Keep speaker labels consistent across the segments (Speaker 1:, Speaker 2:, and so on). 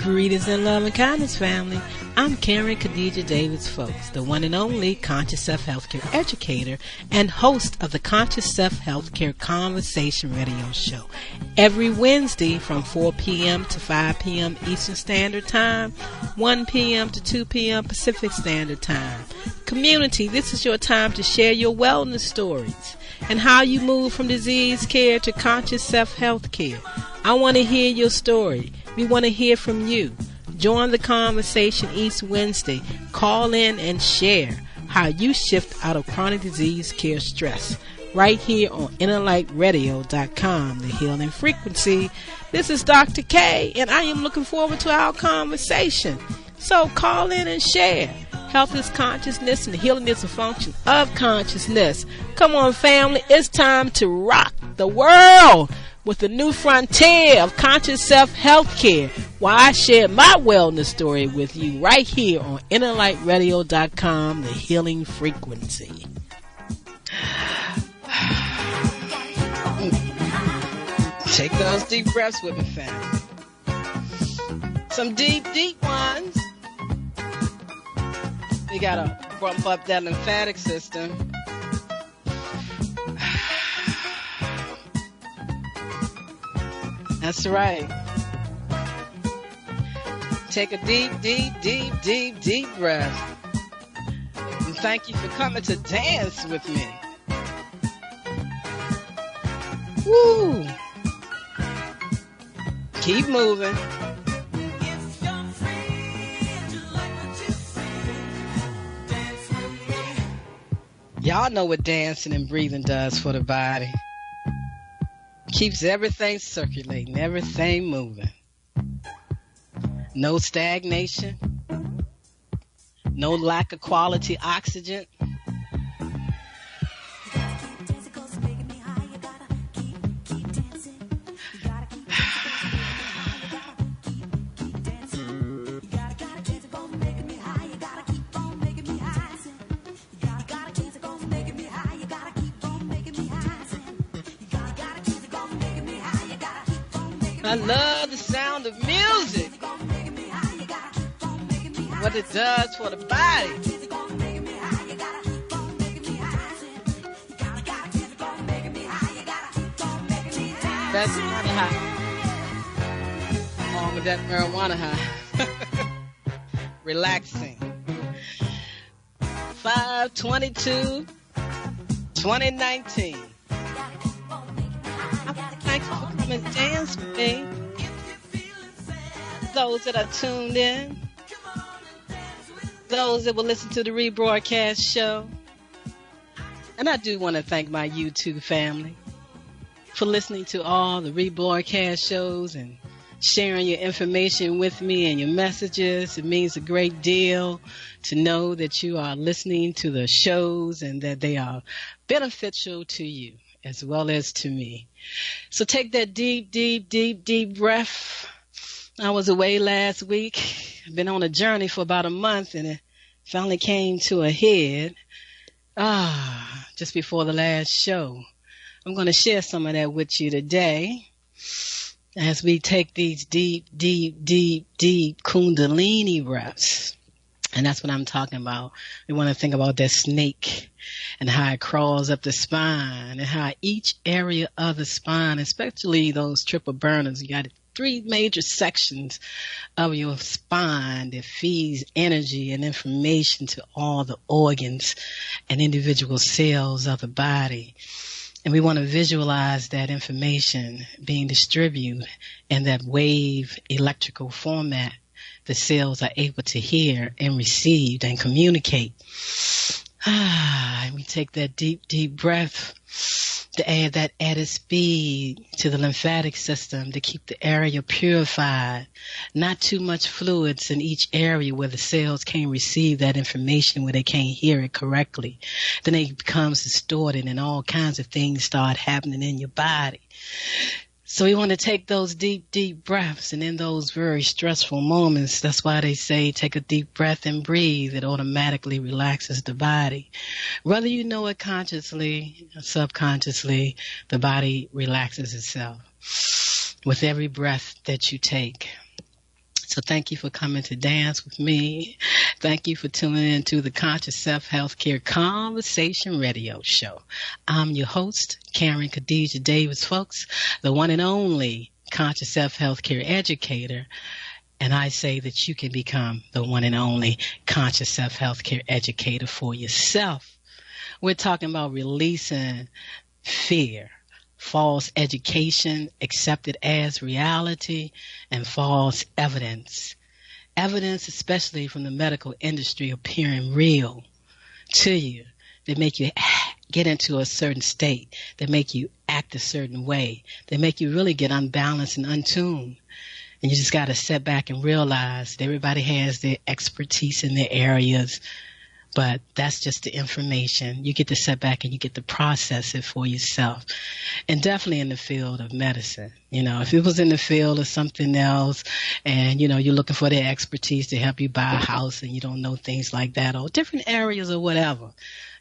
Speaker 1: Greetings in love and kindness, family. I'm Karen Khadija Davis-Foulks, the one and only Conscious Self-Healthcare educator and host of the Conscious Self-Healthcare Conversation radio show. Every Wednesday from 4 p.m. to 5 p.m. Eastern Standard Time, 1 p.m. to 2 p.m. Pacific Standard Time. Community, this is your time to share your wellness stories and how you move from disease care to conscious self-health care. I want to hear your story. We want to hear from you. Join the conversation each Wednesday. Call in and share how you shift out of chronic disease care stress. Right here on innerlightradio.com, the healing frequency. This is Dr. K, and I am looking forward to our conversation. So call in and share. Health is consciousness, and healing is a function of consciousness. Come on, family. It's time to rock the world with the new frontier of conscious self-health care, while I share my wellness story with you right here on innerlightradio.com, the healing frequency. Take those deep breaths with me, family. Some deep, deep ones. We gotta bump up that lymphatic system. That's right. Take a deep, deep, deep, deep, deep breath. And thank you for coming to dance with me. Woo! Keep moving. Y'all know what dancing and breathing does for the body. Keeps everything circulating, everything moving. No stagnation. No lack of quality oxygen. I love the sound of music. What it does for the body. That's marijuana high. Along with that marijuana high. Relaxing. 5/22/2019. Thanks for coming and dance with me. Those that are tuned in, those that will listen to the rebroadcast show. And I do want to thank my YouTube family for listening to all the rebroadcast shows and sharing your information with me and your messages. It means a great deal to know that you are listening to the shows and that they are beneficial to you as well as to me. So take that deep, deep, deep, deep breath. I was away last week. I've been on a journey for about a month, and it finally came to a head just before the last show. I'm going to share some of that with you today as we take these deep, deep, deep, deep Kundalini breaths. And that's what I'm talking about. We want to think about that snake and how it crawls up the spine and how each area of the spine, especially those triple burners, you got 3 major sections of your spine that feeds energy and information to all the organs and individual cells of the body. And we want to visualize that information being distributed in that wave electrical format the cells are able to hear and receive and communicate. And we take that deep, deep breath to add that added speed to the lymphatic system to keep the area purified. Not too much fluids in each area where the cells can't receive that information, where they can't hear it correctly. Then it becomes distorted and all kinds of things start happening in your body. So we want to take those deep, deep breaths, and in those very stressful moments, that's why they say take a deep breath and breathe. It automatically relaxes the body. Whether you know it consciously or subconsciously, the body relaxes itself with every breath that you take. So thank you for coming to dance with me. Thank you for tuning into the Conscious Self Healthcare Conversation Radio Show. I'm your host, Karen Khadijah Davis-Foulks, the one and only Conscious Self Healthcare Educator. And I say that you can become the one and only Conscious Self Healthcare Educator for yourself. We're talking about releasing fear, false education accepted as reality, and false evidence. Evidence, especially from the medical industry, appearing real to you. They make you get into a certain state. They make you act a certain way. They make you really get unbalanced and untuned. And you just got to sit back and realize that everybody has their expertise in their areas, but that's just the information. You get to sit back and you get to process it for yourself. And definitely in the field of medicine. You know, if it was in the field of something else and, you know, you're looking for their expertise to help you buy a house and you don't know things like that, or different areas or whatever,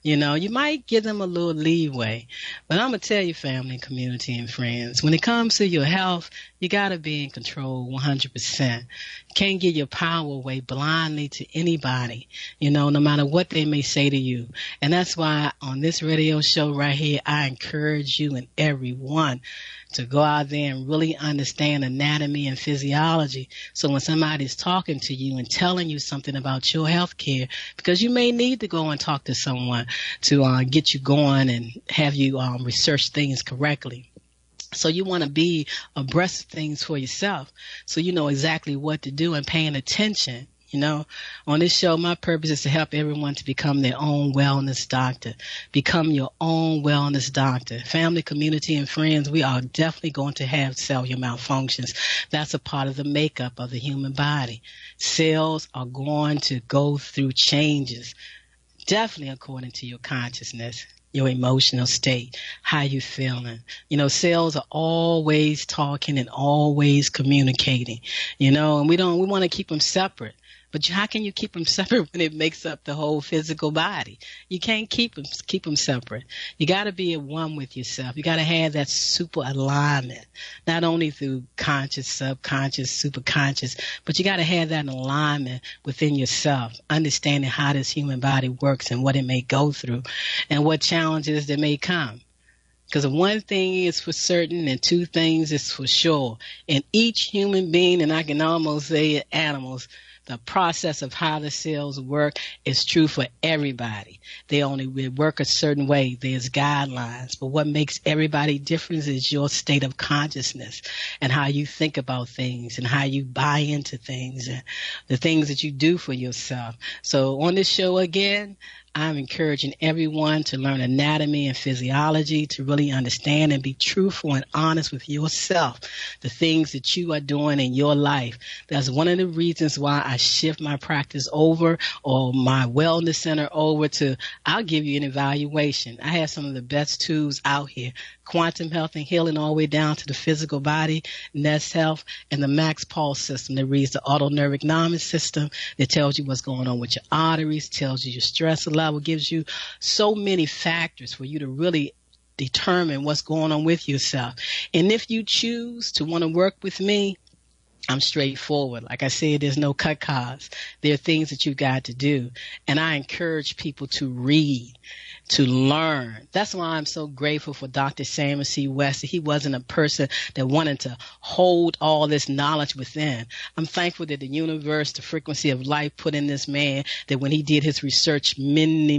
Speaker 1: you know, you might give them a little leeway. But I'm going to tell you, family, community, and friends, when it comes to your health, you got to be in control 100%. You can't give your power away blindly to anybody, you know, no matter what they may say to you. And that's why on this radio show right here, I encourage you and everyone to go out there and really understand anatomy and physiology. So when somebody's talking to you and telling you something about your health care, because you may need to go and talk to someone to get you going and have you research things correctly. So you want to be abreast of things for yourself so you know exactly what to do and paying attention. You know, on this show, my purpose is to help everyone to become their own wellness doctor. Become your own wellness doctor. Family, community, and friends, we are definitely going to have cellular malfunctions. That's a part of the makeup of the human body. Cells are going to go through changes, definitely according to your consciousness, your emotional state, how you feeling. You know, cells are always talking and always communicating, you know, and we want to keep them separate. But how can you keep them separate when it makes up the whole physical body? You can't keep them separate. You got to be at one with yourself. You got to have that super alignment, not only through conscious, subconscious, superconscious, but you got to have that alignment within yourself, understanding how this human body works and what it may go through and what challenges there may come. Because one thing is for certain and two things is for sure. And each human being, and I can almost say it, animals, the process of how the cells work is true for everybody. They only work a certain way. There's guidelines. But what makes everybody different is your state of consciousness and how you think about things and how you buy into things and the things that you do for yourself. So on this show again, I'm encouraging everyone to learn anatomy and physiology, to really understand and be truthful and honest with yourself, the things that you are doing in your life. That's one of the reasons why I shift my practice over, or my wellness center over to, I'll give you an evaluation. I have some of the best tools out here, quantum health and healing all the way down to the physical body, Nest Health, and the Max Pulse system that reads the autonomic system, that tells you what's going on with your arteries, tells you your stress level, gives you so many factors for you to really determine what's going on with yourself. And if you choose to want to work with me, I'm straightforward. Like I said, there's no cut cards. There are things that you've got to do. And I encourage people to read, to learn. That's why I'm so grateful for Dr. Samuel C. West. He wasn't a person that wanted to hold all this knowledge within. I'm thankful that the universe, the frequency of life, put in this man that when he did his research many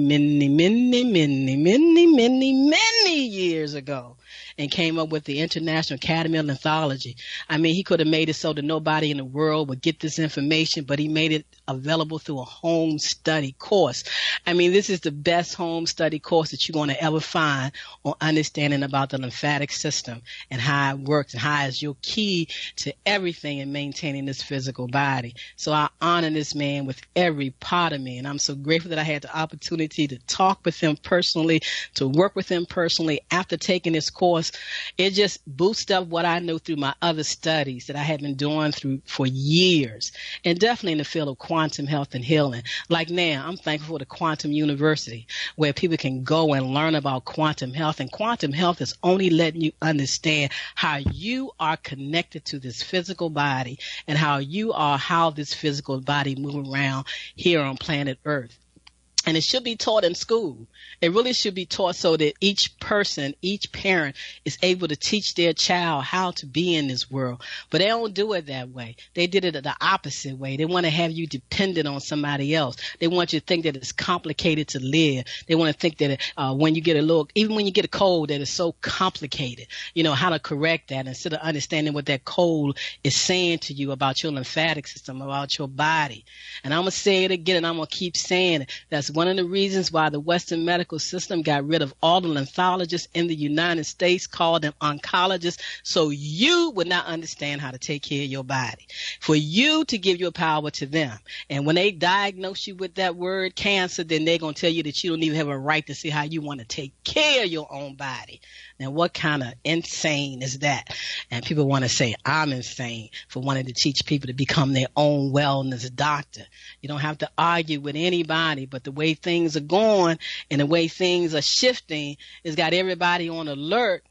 Speaker 1: years ago and came up with the International Academy of Lymphology. I mean, he could have made it so that nobody in the world would get this information, but he made it available through a home study course. I mean, this is the best home study course that you're going to ever find on understanding about the lymphatic system and how it works and how it's your key to everything in maintaining this physical body. So I honor this man with every part of me, and I'm so grateful that I had the opportunity to talk with him personally, to work with him personally after taking this course. It just boosted up what I know through my other studies that I had been doing for years, and definitely in the field of quantum quantum health and healing. Like now, I'm thankful for the Quantum University, where people can go and learn about quantum health. And quantum health is only letting you understand how you are connected to this physical body and how this physical body moves around here on planet Earth. And it should be taught in school. It really should be taught so that each person, each parent is able to teach their child how to be in this world. But they don't do it that way. They did it the opposite way. They want to have you dependent on somebody else. They want you to think that it's complicated to live. They want to think that when you get even when you get a cold, that it's so complicated, how to correct that instead of understanding what that cold is saying to you about your lymphatic system, about your body. And I'm going to say it again, and I'm going to keep saying it. That's one of the reasons why the Western medical system got rid of all the lymphologists in the United States, called them oncologists, so you would not understand how to take care of your body, for you to give your power to them. And when they diagnose you with that word cancer, then they're going to tell you that you don't even have a right to see how you want to take care of your own body. Now, what kind of insane is that? And people want to say I'm insane for wanting to teach people to become their own wellness doctor. You don't have to argue with anybody, but the way things are going and the way things are shifting has got everybody on alert.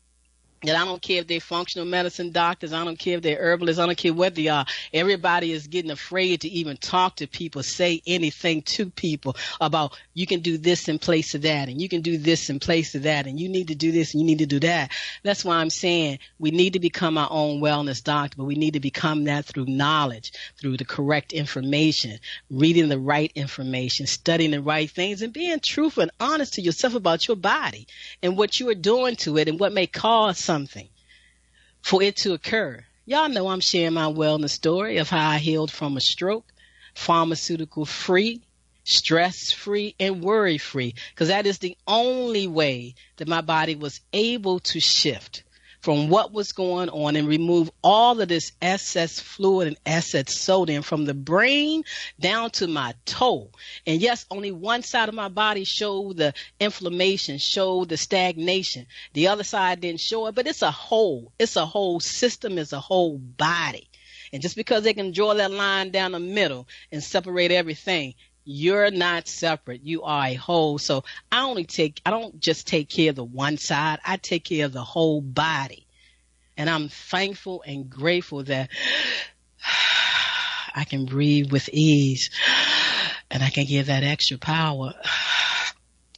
Speaker 1: And I don't care if they're functional medicine doctors. I don't care if they're herbalists. I don't care what they are. Everybody is getting afraid to even talk to people, say anything to people about you can do this in place of that, and you can do this in place of that, and you need to do this and you need to do that. That's why I'm saying we need to become our own wellness doctor, but we need to become that through knowledge, through the correct information, reading the right information, studying the right things, and being truthful and honest to yourself about your body and what you are doing to it and what may cause something for it to occur. Y'all know I'm sharing my wellness story of how I healed from a stroke, pharmaceutical free, stress free, and worry free, because that is the only way that my body was able to shift from what was going on and remove all of this excess fluid and excess sodium from the brain down to my toe. And yes, only one side of my body showed the inflammation, showed the stagnation. The other side didn't show it, but it's a whole system, it's a whole body. And just because they can draw that line down the middle and separate everything, you're not separate. You are a whole. So I don't just take care of the one side. I take care of the whole body. And I'm thankful and grateful that I can breathe with ease and I can give that extra power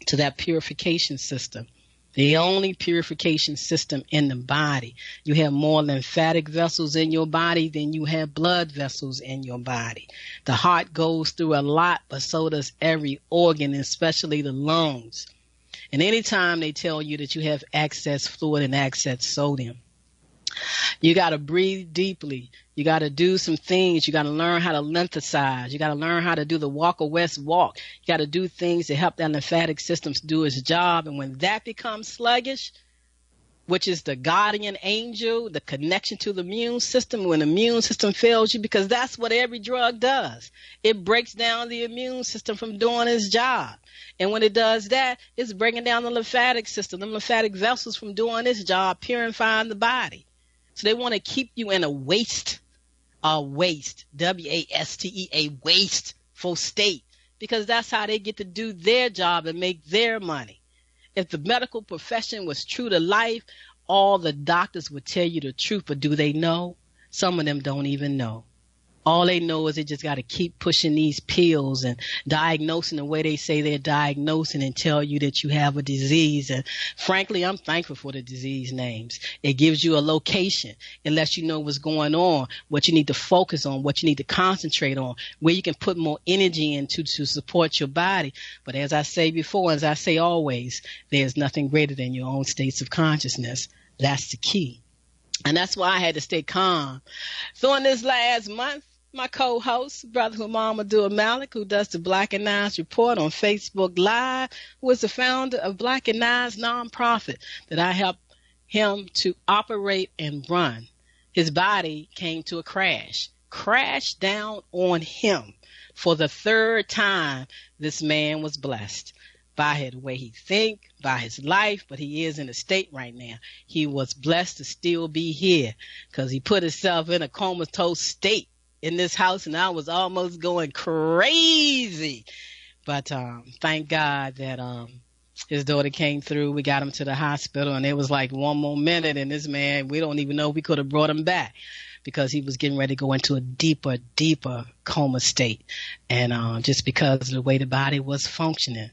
Speaker 1: to that purification system. The only purification system in the body. You have more lymphatic vessels in your body than you have blood vessels in your body. The heart goes through a lot, but so does every organ, especially the lungs. And anytime they tell you that you have excess fluid and excess sodium, you got to breathe deeply. You got to do some things. You got to learn how to lymphocyze. You got to learn how to do the Walker West walk. You got to do things to help that lymphatic system do its job. And when that becomes sluggish, which is the guardian angel, the connection to the immune system, when the immune system fails you, because that's what every drug does. It breaks down the immune system from doing its job. And when it does that, it's breaking down the lymphatic system, the lymphatic vessels from doing its job, purifying the body. So they want to keep you in a waste, W-A-S-T-E-A, wasteful state, because that's how they get to do their job and make their money. If the medical profession was true to life, all the doctors would tell you the truth, but do they know? Some of them don't even know. All they know is they just got to keep pushing these pills and diagnosing the way they say they're diagnosing and tell you that you have a disease. And frankly, I'm thankful for the disease names. It gives you a location. It lets you know what's going on, what you need to focus on, what you need to concentrate on, where you can put more energy into to support your body. But as I say before, as I say always, there's nothing greater than your own states of consciousness. That's the key. And that's why I had to stay calm. So in this last month, my co-host, Brother Mamadou Malik, who does the Black and Nines Report on Facebook Live, who is the founder of Black and Nines nonprofit that I help him to operate and run. His body came to a crash down on him. For the third time, this man was blessed by the way he think, by his life, but he is in a state right now. He was blessed to still be here because he put himself in a comatose state. in this house, and I was almost going crazy. But thank God that his daughter came through. We got him to the hospital, and it was like one more minute, and this man, we don't even know if we could have brought him back, because he was getting ready to go into a deeper coma state. And just because of the way the body was functioning,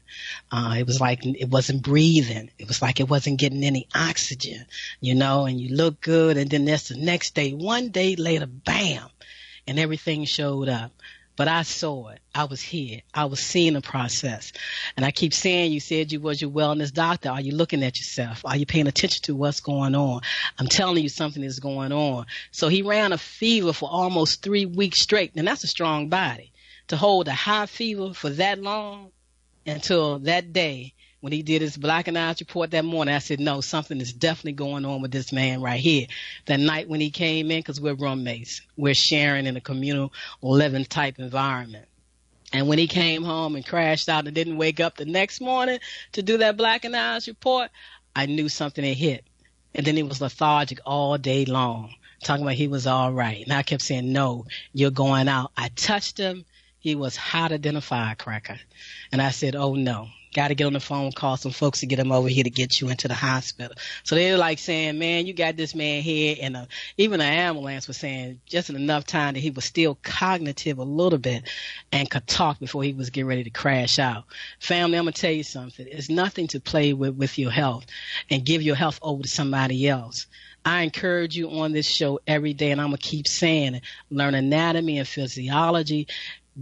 Speaker 1: it was like it wasn't breathing. It was like it wasn't getting any oxygen, and you look good, and then that's the next day. One day later, bam, and everything showed up. But I saw it. I was here. I was seeing the process. And I keep saying, you said you was your wellness doctor. Are you looking at yourself? Are you paying attention to what's going on? I'm telling you something is going on. So he ran a fever for almost 3 weeks straight. And that's a strong body. To hold a high fever for that long until that day when he did his black and eyes report that morning, I said, no, something is definitely going on with this man right here. That night when he came in, because we're roommates, we're sharing in a communal living type environment. And when he came home and crashed out and didn't wake up the next morning to do that black and eyes report, I knew something had hit. And then he was lethargic all day long, talking about he was all right. And I kept saying, no, you're going out. I touched him. He was hot than a firecracker. And I said, oh, no. Got to get on the phone, call some folks to get him over here to get you into the hospital. So they were like saying, man, you got this man here. And even the ambulance was saying just enough time that he was still cognitive a little bit and could talk before he was getting ready to crash out. Family, I'm going to tell you something. It's nothing to play with your health and give your health over to somebody else. I encourage you on this show every day, and I'm going to keep saying it. Learn anatomy and physiology.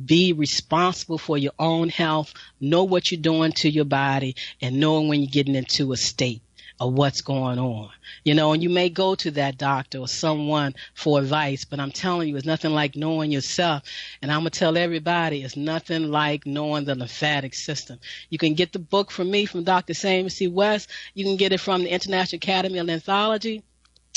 Speaker 1: Be responsible for your own health. Know what you're doing to your body, and knowing when you're getting into a state of what's going on. And you may go to that doctor or someone for advice, but I'm telling you, it's nothing like knowing yourself. And I'm going to tell everybody, it's nothing like knowing the lymphatic system. You can get the book from me, from Dr. Samuel C. West. You can get it from the International Academy of Lymphology,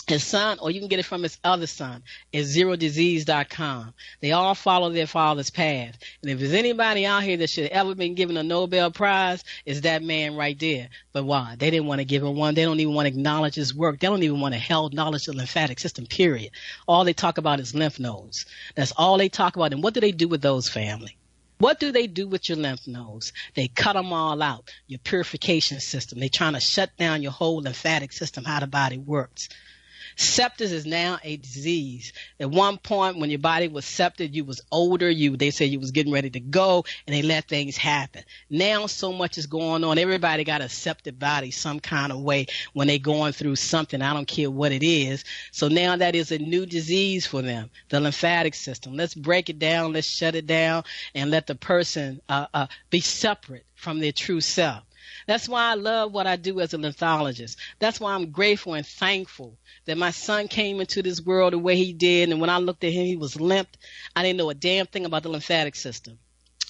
Speaker 1: his son, or you can get it from his other son at ZeroDisease.com. They all follow their father's path. And if there's anybody out here that should have ever been given a Nobel Prize, it's that man right there. But why? They didn't want to give him one. They don't even want to acknowledge his work. They don't even want to acknowledge the lymphatic system, period. All they talk about is lymph nodes. That's all they talk about. And what do they do with those, family? What do they do with your lymph nodes? They cut them all out, your purification system. They're trying to shut down your whole lymphatic system, how the body works. Sepsis is now a disease. At one point, when your body was septic, you was older. They said you was getting ready to go, and they let things happen. Now, so much is going on. Everybody got a septic body some kind of way when they going through something. I don't care what it is. So now that is a new disease for them, the lymphatic system. Let's break it down. Let's shut it down, and let the person be separate from their true self. That's why I love what I do as a lymphologist. That's why I'm grateful and thankful that my son came into this world the way he did. And when I looked at him, he was limped. I didn't know a damn thing about the lymphatic system.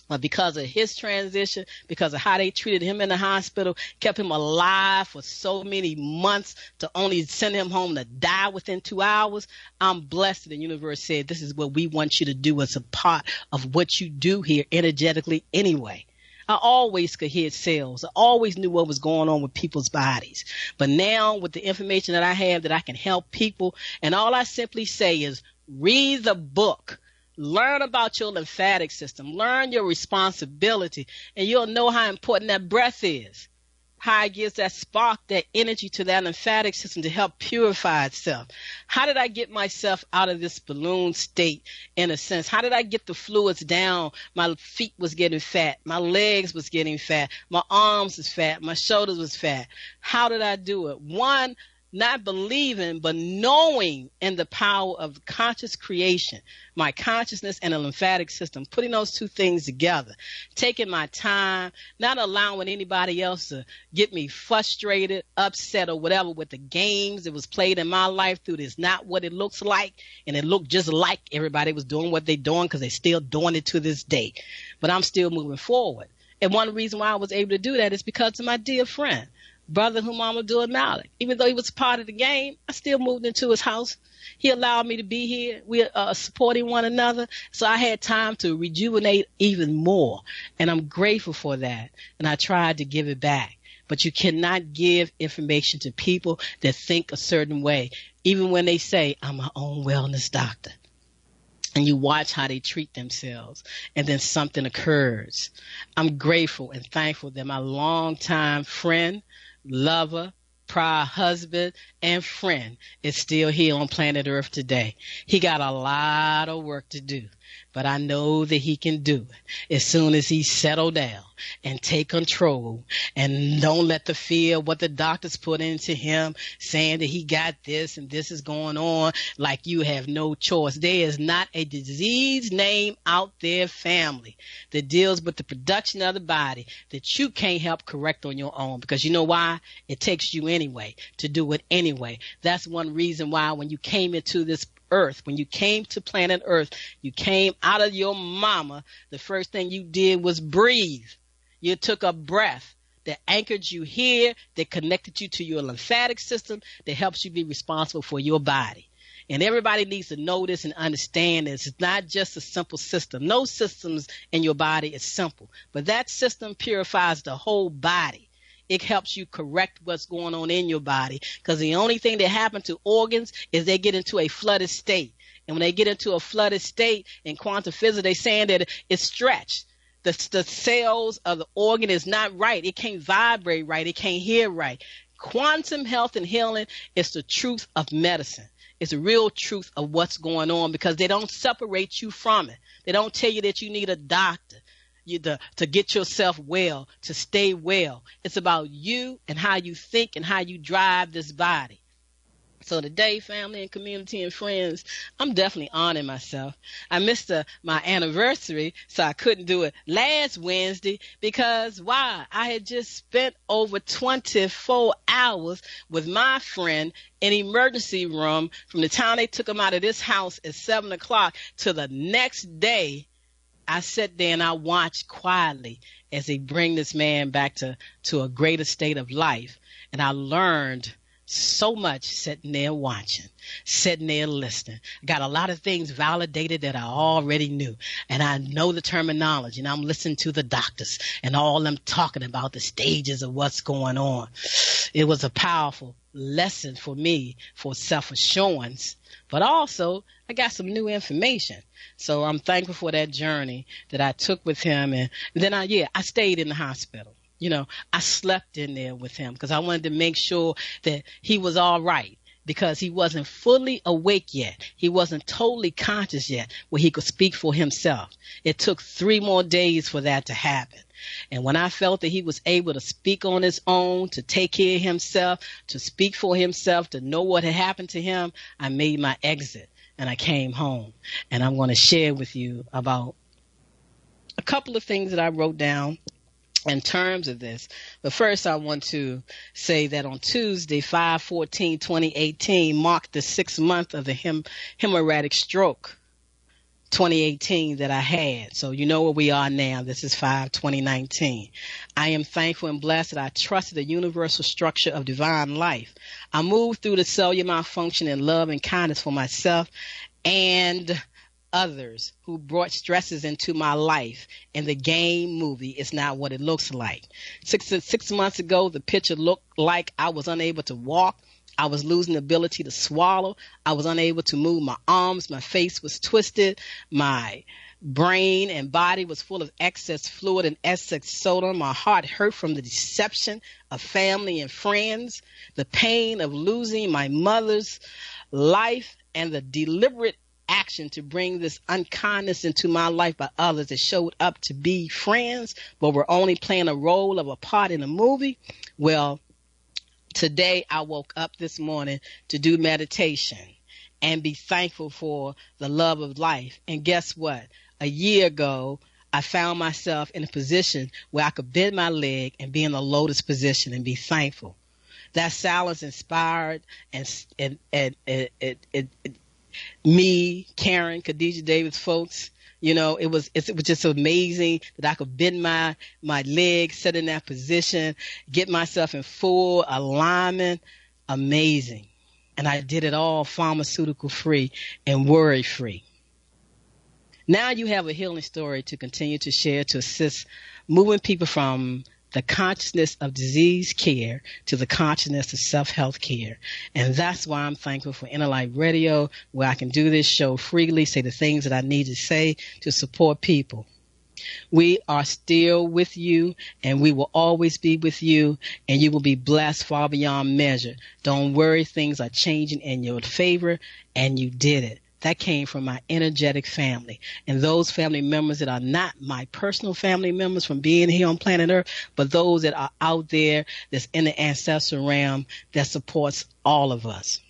Speaker 1: But because of his transition, because of how they treated him in the hospital, kept him alive for so many months to only send him home to die within 2 hours, I'm blessed that the universe said, this is what we want you to do as a part of what you do here energetically anyway. I always could hear cells. I always knew what was going on with people's bodies. But now with the information that I have that I can help people, and all I simply say is read the book. Learn about your lymphatic system. Learn your responsibility, and you'll know how important that breath is. How it gives that spark, that energy to that lymphatic system to help purify itself. How did I get myself out of this balloon state in a sense? How did I get the fluids down? My feet was getting fat. My legs was getting fat. My arms was fat. My shoulders was fat. How did I do it? One, not believing, but knowing in the power of conscious creation, my consciousness and the lymphatic system, putting those two things together, taking my time, not allowing anybody else to get me frustrated, upset, or whatever with the games that was played in my life through this, not what it looks like, and it looked just like everybody was doing what they're doing because they're still doing it to this day. But I'm still moving forward. And one reason why I was able to do that is because of my dear friend, brother whom I'm doing Malik. Even though he was part of the game, I still moved into his house. He allowed me to be here. We are supporting one another. So I had time to rejuvenate even more. And I'm grateful for that. And I tried to give it back. But you cannot give information to people that think a certain way, even when they say, I'm my own wellness doctor. and you watch how they treat themselves, and then something occurs. I'm grateful and thankful that my longtime friend, lover, prior husband, and friend is still here on planet Earth today. He got a lot of work to do, but I know that he can do it as soon as he settle down and take control and don't let the fear of what the doctors put into him saying that he got this and this is going on, like you have no choice. There is not a disease name out there, family, that deals with the production of the body that you can't help correct on your own, because you know why? It takes you anyway to do it anyway. That's one reason why when you came into this earth, when you came to planet Earth, you came out of your mama, the first thing you did was breathe. You took a breath that anchored you here, that connected you to your lymphatic system, that helps you be responsible for your body. And everybody needs to know this and understand this. It's not just a simple system. No systems in your body is simple, but that system purifies the whole body. It helps you correct what's going on in your body, because the only thing that happens to organs is they get into a flooded state. And when they get into a flooded state in quantum physics, they're saying that it's stretched. The cells of the organ is not right. It can't vibrate right. It can't hear right. Quantum health and healing is the truth of medicine. It's the real truth of what's going on, because they don't separate you from it. They don't tell you that you need a doctor to get yourself well, to stay well. It's about you and how you think and how you drive this body. So today, family and community and friends, I'm definitely honoring myself. I missed my anniversary, so I couldn't do it last Wednesday because why? I had just spent over 24 hours with my friend in emergency room from the time they took him out of this house at 7 o'clock to the next day. I sat there and I watched quietly as they bring this man back to a greater state of life. And I learned so much sitting there watching, sitting there listening. I got a lot of things validated that I already knew. And I know the terminology, and I'm listening to the doctors and all them talking about the stages of what's going on. It was a powerful lesson for me for self-assurance, but also I got some new information. So I'm thankful for that journey that I took with him. And then I stayed in the hospital. You know, I slept in there with him because I wanted to make sure that he was all right, because he wasn't fully awake yet. He wasn't totally conscious yet where he could speak for himself. It took 3 more days for that to happen. And when I felt that he was able to speak on his own, to take care of himself, to speak for himself, to know what had happened to him, I made my exit and I came home. And I'm going to share with you about a couple of things that I wrote down in terms of this. But first, I want to say that on Tuesday, 5/14/2018, marked the 6th month of the hemorrhagic stroke 2018 that I had. So you know where we are now. This is 5/2019. I am thankful and blessed that I trusted the universal structure of divine life. I moved through the cellular malfunction in love and kindness for myself and others who brought stresses into my life, and the game movie is not what it looks like. Six months ago, the picture looked like I was unable to walk. I was losing the ability to swallow. I was unable to move my arms. My face was twisted. My brain and body was full of excess fluid and excess soda. My heart hurt from the deception of family and friends, the pain of losing my mother's life, and the deliberate action to bring this unkindness into my life by others that showed up to be friends but were only playing a role of a part in a movie. Well, today I woke up this morning to do meditation and be thankful for the love of life. And guess what? A year ago, I found myself in a position where I could bend my leg and be in a lotus position and be thankful. That silence inspired me, Karen, Khadijah, Davis-Foulks. You know, it was just amazing that I could bend my leg, sit in that position, get myself in full alignment. Amazing. And I did it all pharmaceutical free and worry free. Now you have a healing story to continue to share, to assist moving people from the consciousness of disease care to the consciousness of self-health care. And that's why I'm thankful for Inner Light Radio, where I can do this show freely, say the things that I need to say to support people. We are still with you, and we will always be with you, and you will be blessed far beyond measure. Don't worry, things are changing in your favor, and you did it. That came from my energetic family, and those family members that are not my personal family members from being here on planet Earth, but those that are out there that's in the ancestral realm that supports all of us.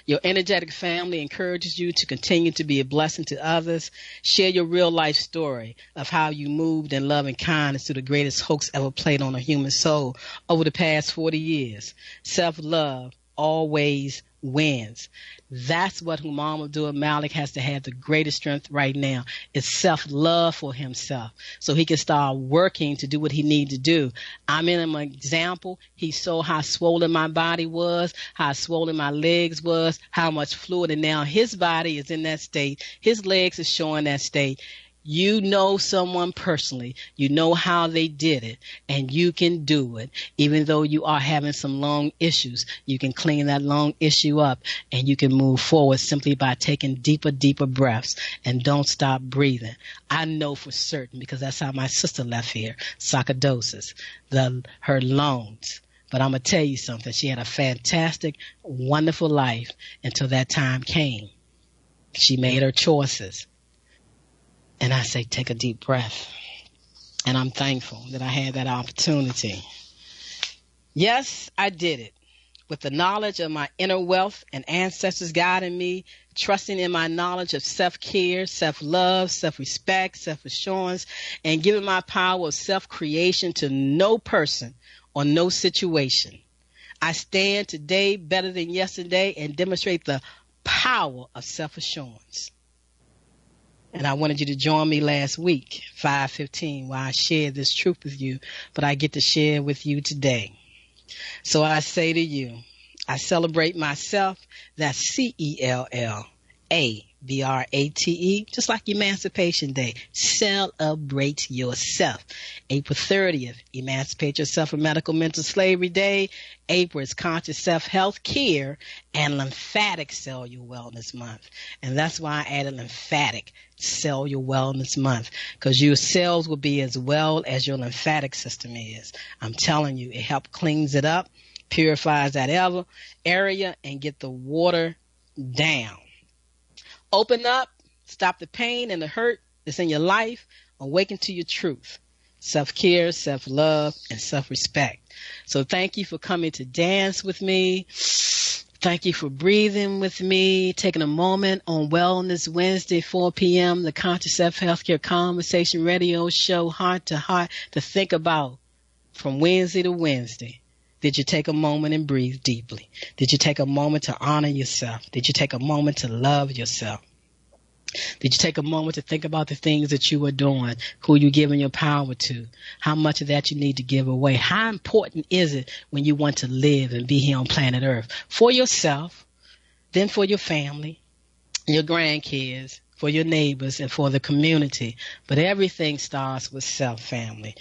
Speaker 1: Your energetic family encourages you to continue to be a blessing to others. Share your real life story of how you moved in love and kindness to the greatest hoax ever played on a human soul over the past 40 years. Self-love always wins. That's what Humam Abdul-Malik has to have the greatest strength right now. It's self-love for himself, so he can start working to do what he needs to do. I'm in an example. He saw how swollen my body was, how swollen my legs was, how much fluid, and now his body is in that state. His legs are showing that state. You know someone personally, you know how they did it, and you can do it. Even though you are having some lung issues, you can clean that lung issue up, and you can move forward simply by taking deeper, deeper breaths, and don't stop breathing. I know for certain, because that's how my sister left here, sarcoidosis, her lungs. But I'm going to tell you something. She had a fantastic, wonderful life until that time came. She made her choices. And I say, take a deep breath. And I'm thankful that I had that opportunity. Yes, I did it. With the knowledge of my inner wealth and ancestors guiding me, trusting in my knowledge of self-care, self-love, self-respect, self-assurance, and giving my power of self-creation to no person or no situation. I stand today better than yesterday and demonstrate the power of self-assurance. And I wanted you to join me last week, 5/15, where I shared this truth with you, but I get to share with you today. So I say to you, I celebrate myself. That's CELLABRATE, just like Emancipation Day. Celebrate yourself. April 30th, emancipate yourself from medical mental slavery day. April is conscious self-health care and lymphatic cellular wellness month. And that's why I added lymphatic cellular wellness month, because your cells will be as well as your lymphatic system is. I'm telling you, it helps cleans it up, purifies that area, and get the water down. Open up, stop the pain and the hurt that's in your life, awaken to your truth. Self-care, self-love, and self-respect. So thank you for coming to dance with me. Thank you for breathing with me, taking a moment on Wellness Wednesday, 4 p.m., the Conscious Self-Healthcare Conversation Radio Show, Heart to Heart, to think about from Wednesday to Wednesday. Did you take a moment and breathe deeply? Did you take a moment to honor yourself? Did you take a moment to love yourself? Did you take a moment to think about the things that you are doing, who you're giving your power to, how much of that you need to give away? How important is it when you want to live and be here on planet Earth? For yourself, then for your family, your grandkids, for your neighbors, and for the community. But everything starts with self, family.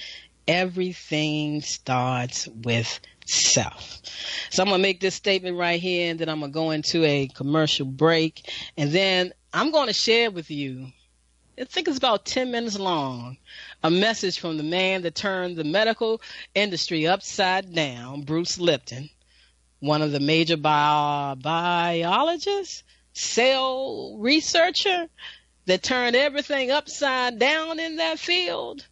Speaker 1: Everything starts with self. So I'm going to make this statement right here, and then I'm going to go into a commercial break, and then I'm going to share with you, I think it's about 10 minutes long, a message from the man that turned the medical industry upside down, Bruce Lipton, one of the major biologists, cell researcher that turned everything upside down in that field.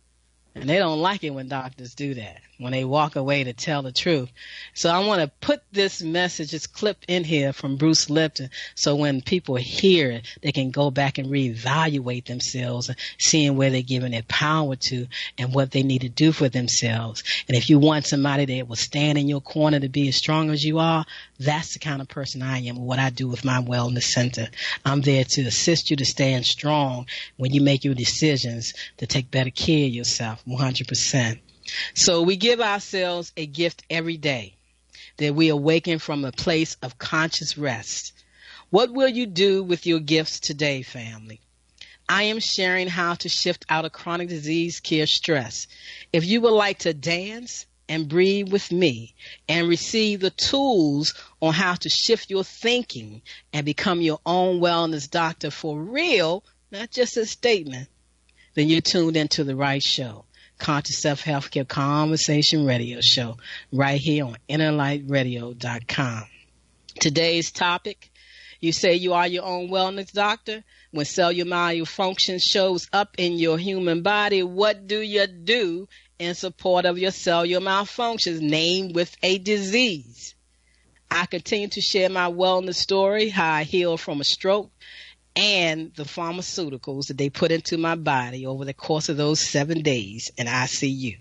Speaker 1: And they don't like it when doctors do that, when they walk away to tell the truth. So I want to put this message, this clip in here from Bruce Lipton, so when people hear it, they can go back and reevaluate themselves and seeing where they're giving their power to and what they need to do for themselves. And if you want somebody that will stand in your corner to be as strong as you are, that's the kind of person I am, what I do with my wellness center. I'm there to assist you to stand strong when you make your decisions to take better care of yourself, 100%. So we give ourselves a gift every day, that we awaken from a place of conscious rest. What will you do with your gifts today, family? I am sharing how to shift out of chronic disease, care, stress. If you would like to dance and breathe with me and receive the tools on how to shift your thinking and become your own wellness doctor for real, not just a statement, then you're tuned into the right show. Conscious Self Healthcare Conversation Radio Show right here on innerlightradio.com. Today's topic, you say you are your own wellness doctor. When cellular malfunction shows up in your human body, what do you do in support of your cellular malfunctions named with a disease? I continue to share my wellness story, how I healed from a stroke, and the pharmaceuticals that they put into my body over the course of those 7 days in ICU.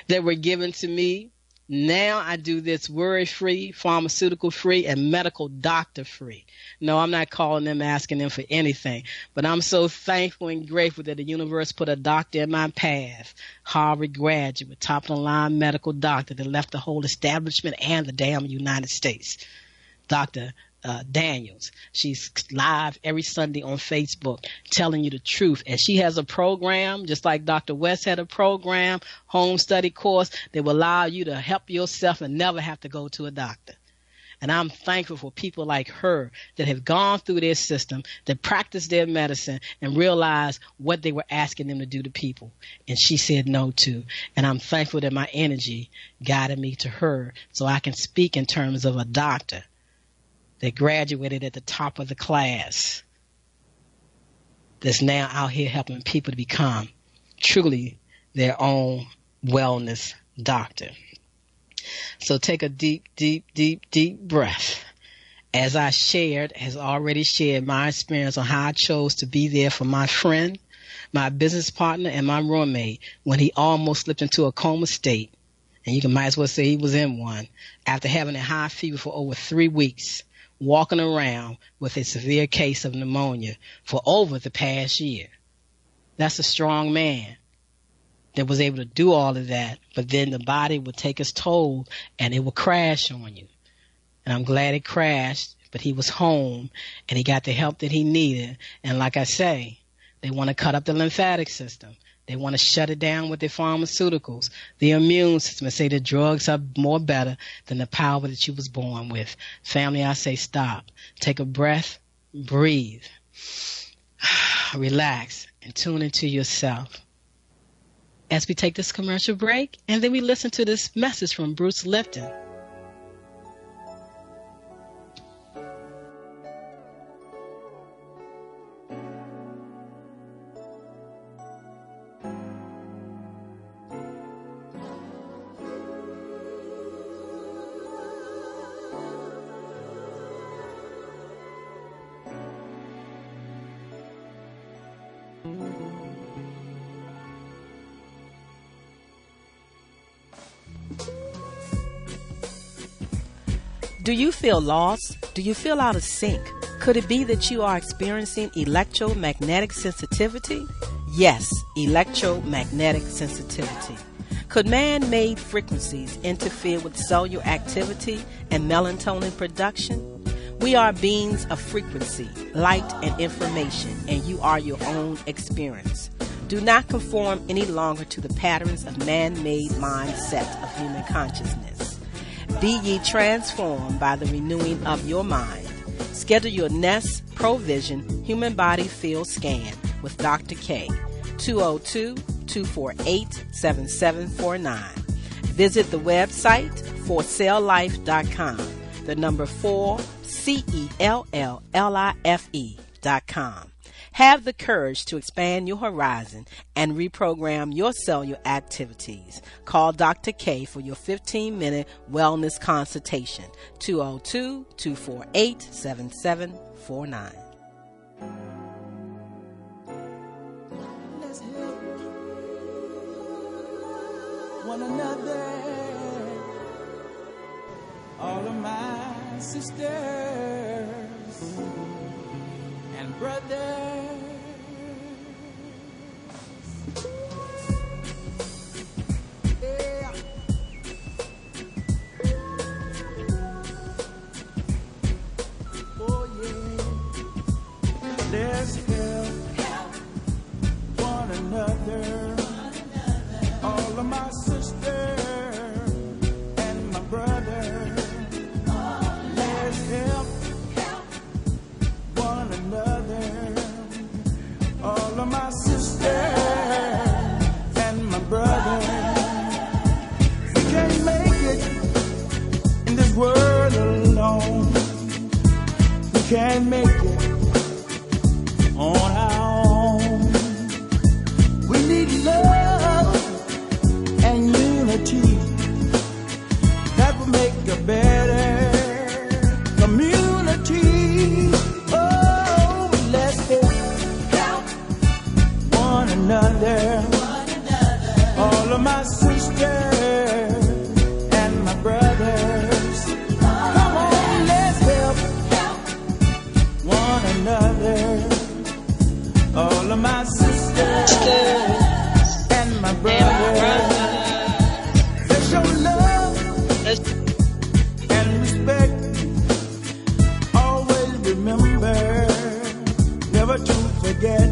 Speaker 1: They were given to me. Now I do this worry-free, pharmaceutical-free, and medical doctor-free. No, I'm not calling them, asking them for anything, but I'm so thankful and grateful that the universe put a doctor in my path, Harvard graduate, top-of-the-line medical doctor that left the whole establishment and the damn United States, Dr. Daniels. She's live every Sunday on Facebook telling you the truth. And she has a program, just like Dr. West had a program, home study course, that will allow you to help yourself and never have to go to a doctor. And I'm thankful for people like her that have gone through their system, that practice their medicine and realize what they were asking them to do to people. And she said no to. And I'm thankful that my energy guided me to her so I can speak in terms of a doctor that graduated at the top of the class, that's now out here helping people to become truly their own wellness doctor. So take a deep, deep, deep, deep breath. As I already shared my experience on how I chose to be there for my friend, my business partner, and my roommate when he almost slipped into a coma state. And you might as well say he was in one after having a high fever for over 3 weeks, walking around with a severe case of pneumonia for over the past year. That's a strong man that was able to do all of that, but then the body would take its toll and it would crash on you. And I'm glad it crashed, but he was home and he got the help that he needed. And like I say, they want to cut up the lymphatic system. They want to shut it down with their pharmaceuticals, the immune system, and say the drugs are more better than the power that you was born with. Family, I say stop. Take a breath, breathe, relax, and tune into yourself. As we take this commercial break, and then we listen to this message from Bruce Lipton.
Speaker 2: Do you feel lost? Do you feel out of sync? Could it be that you are experiencing electromagnetic sensitivity? Yes, electromagnetic sensitivity. Could man-made frequencies interfere with cellular activity and melatonin production? We are beings of frequency, light, and information, and you are your own experience. Do not conform any longer to the patterns of man-made mindset of human consciousness. Be ye transformed by the renewing of your mind. Schedule your Nest Provision Human Body Field Scan with Dr. K, 202-248-7749. Visit the website forcelllife.com, the number 4, CELLLIFE.com. Have the courage to expand your horizon and reprogram your cellular activities. Call Dr. K for your 15-minute wellness consultation, 202-248-7749.
Speaker 3: Let's help one another. All of my sisters and brothers. Yeah. Oh yeah. Let's help can't make it on our own. We need love and unity that will make a better community. Oh, let's help one another. All of my sisters and my brothers. Come on, let's help one another. All of my sisters and my brothers. Let's show love and respect. Always remember never to forget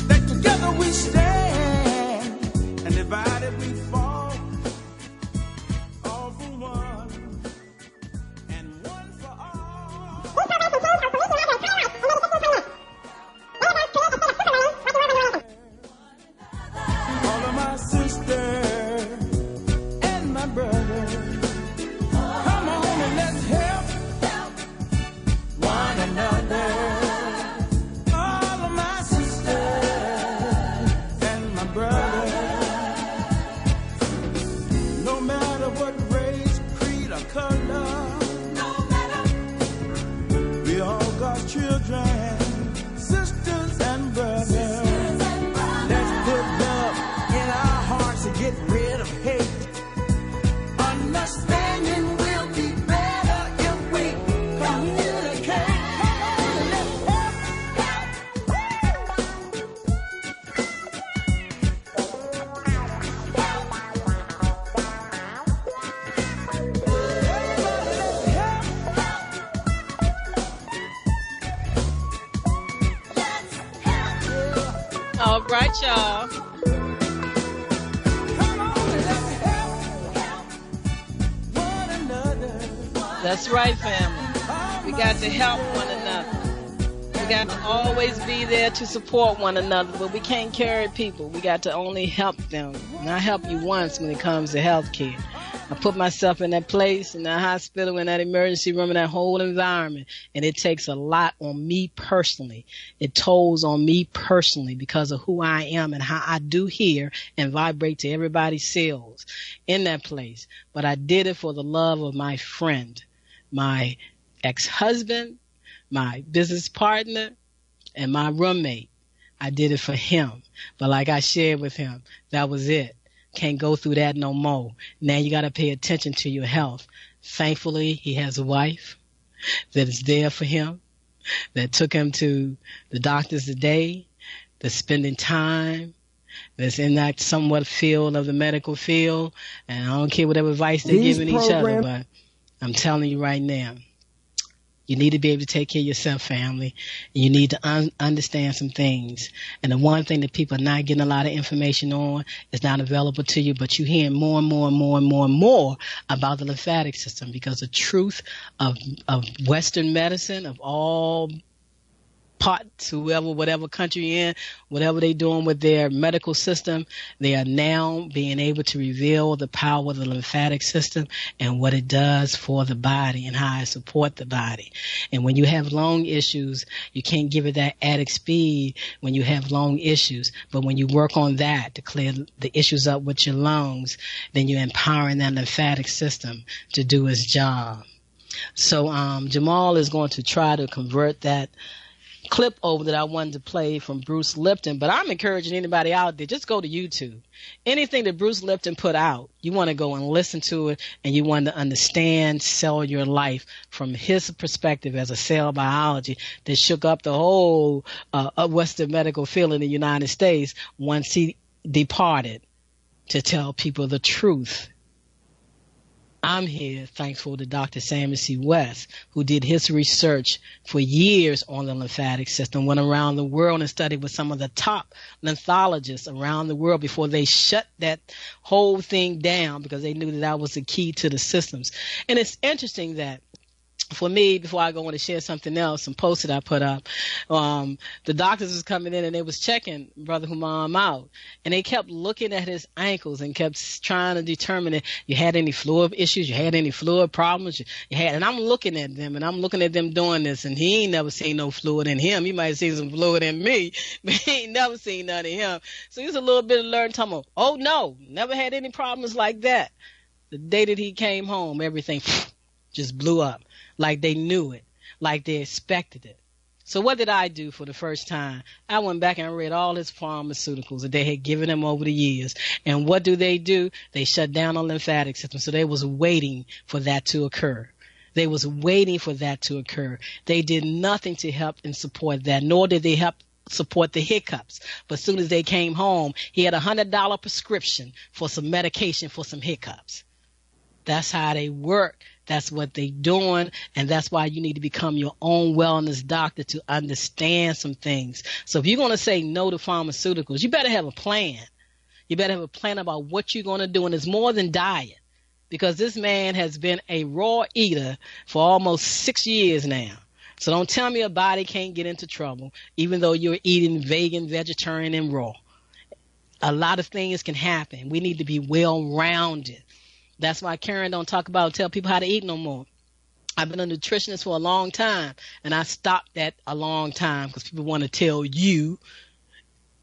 Speaker 3: that together we stand and divided we fall. All for one and one for all. All of my sisters and my brothers. Come on and let's help one another. All of my sisters and my brothers. No matter what race, creed, or color, we all got children, sisters and brothers. Let's put love in our hearts and get rid of hate. Understanding will be better if we communicate. Come on, let's help.
Speaker 1: All right, y'all.
Speaker 3: Come on, let's help one another.
Speaker 1: That's right, family. We got to help one another. We got to always be there to support one another, but we can't carry people. We got to only help them. And I help you once when it comes to health care. I put myself in that place, in that hospital, in that emergency room, in that whole environment, and it takes a lot on me personally. It tolls on me personally because of who I am and how I do hear and vibrate to everybody's cells in that place. But I did it for the love of my friend, my ex-husband, my business partner, and my roommate. I did it for him. But like I shared with him, that was it. Can't go through that no more. Now you got to pay attention to your health. Thankfully, he has a wife that is there for him, that took him to the doctors today, that's spending time, that's in that somewhat field of the medical field. And I don't care whatever advice they're giving each other, but I'm telling you right now, you need to be able to take care of yourself, family. You need to understand some things. And the one thing that people are not getting a lot of information on is not available to you, but you're hearing more and more and more and more and more about the lymphatic system, because the truth of Western medicine, of all parts, whoever, whatever country you're in, whatever they're doing with their medical system, they are now being able to reveal the power of the lymphatic system and what it does for the body and how it supports the body. And when you have lung issues, you can't give it that added speed when you have lung issues. But when you work on that to clear the issues up with your lungs, then you're empowering that lymphatic system to do its job. So Jamal is going to try to convert that clip over that I wanted to play from Bruce Lipton, but I'm encouraging anybody out there, just go to YouTube. Anything that Bruce Lipton put out, you want to go and listen to it, and you want to understand cellular life from his perspective as a cell biology that shook up the whole Western medical field in the United States once he departed, to tell people the truth. I'm here thankful to Dr. Samuel C. West, who did his research for years on the lymphatic system, went around the world and studied with some of the top lymphologists around the world before they shut that whole thing down, because they knew that was the key to the systems. And it's interesting that for me, before I go on to share something else, some posts that I put up, the doctors was coming in and they was checking Brother Humam out, and they kept looking at his ankles and kept trying to determine if you had any fluid issues, you had any fluid problems, you had. And I'm looking at them, and I'm looking at them doing this, and he ain't never seen no fluid in him. He might have seen some fluid in me, but he ain't never seen none in him. So he's a little bit alert, talking about, oh no, never had any problems like that. The day that he came home, everything just blew up. Like they knew it, like they expected it. So what did I do for the first time? I went back and read all his pharmaceuticals that they had given him over the years. And what do? They shut down a lymphatic system. So they was waiting for that to occur. They was waiting for that to occur. They did nothing to help and support that, nor did they help support the hiccups. But as soon as they came home, he had $100 prescription for some medication for some hiccups. That's how they work. That's what they doing, and that's why you need to become your own wellness doctor to understand some things. So if you're going to say no to pharmaceuticals, you better have a plan. You better have a plan about what you're going to do, and it's more than diet, because this man has been a raw eater for almost 6 years now. So don't tell me your body can't get into trouble, even though you're eating vegan, vegetarian, and raw. A lot of things can happen. We need to be well-rounded. That's why Karen don't tell people how to eat no more. I've been a nutritionist for a long time, and I stopped that a long time because people want to tell you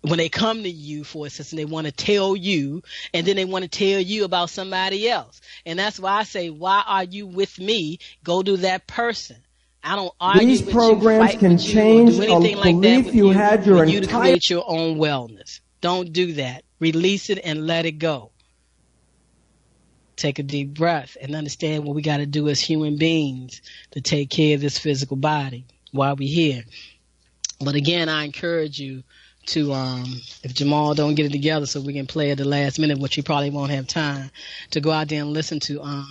Speaker 1: when they come to you for assistance, they want to tell you, and then they want to tell you about somebody else. And that's why I say, why are you with me? Go to that person. I don't argue
Speaker 3: These
Speaker 1: with
Speaker 3: programs
Speaker 1: you,
Speaker 3: can
Speaker 1: fight
Speaker 3: change
Speaker 1: with you, or do anything
Speaker 3: a
Speaker 1: like that
Speaker 3: belief
Speaker 1: with
Speaker 3: you had your
Speaker 1: for you to
Speaker 3: entire...
Speaker 1: create your own wellness. Don't do that. Release it and let it go. Take a deep breath and understand what we got to do as human beings to take care of this physical body while we're here. But again, I encourage you to, if Jamal don't get it together so we can play at the last minute, which you probably won't have time, to go out there and listen to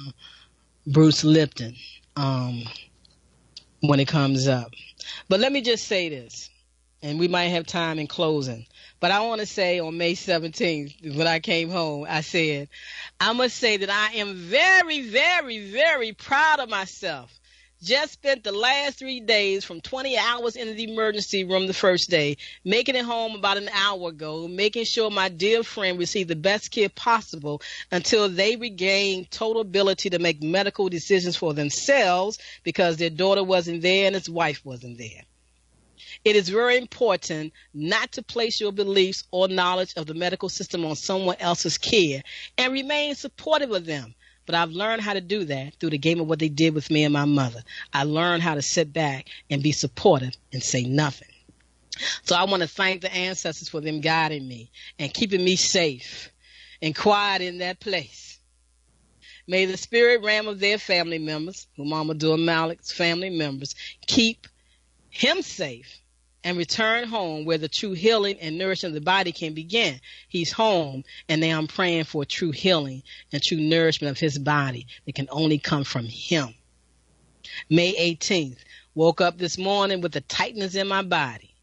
Speaker 1: Bruce Lipton when it comes up. But let me just say this, and we might have time in closing. But I want to say on May 17th, when I came home, I said, I must say that I am very, very, very proud of myself. Just spent the last 3 days from 20 hours in the emergency room the first day, making it home about an hour ago, making sure my dear friend received the best care possible until they regained total ability to make medical decisions for themselves because their daughter wasn't there and his wife wasn't there. It is very important not to place your beliefs or knowledge of the medical system on someone else's care and remain supportive of them. But I've learned how to do that through the game of what they did with me and my mother. I learned how to sit back and be supportive and say nothing. So I want to thank the ancestors for them guiding me and keeping me safe and quiet in that place. May the spirit realm of their family members, Mama Abdul Malik's family members, keep him safe and return home where the true healing and nourishment of the body can begin. He's home, and now I'm praying for true healing and true nourishment of his body that can only come from him. May 18th, woke up this morning with the tightness in my body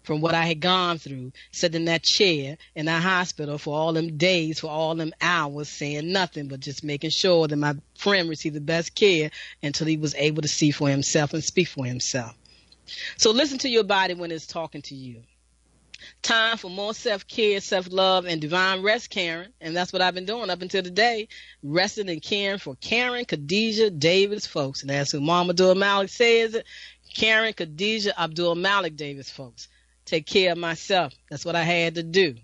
Speaker 1: from what I had gone through, sitting in that chair in the hospital for all them days, for all them hours, saying nothing but just making sure that my friend received the best care until he was able to see for himself and speak for himself. So listen to your body when it's talking to you. Time for more self-care, self-love, and divine rest, Karen. And that's what I've been doing up until today, resting and caring for Karen, Khadijah, Davis-Foulks. And that's who Mama Abdul Malik says it. Karen, Khadijah, Abdul Malik, Davis-Foulks. Take care of myself. That's what I had to do.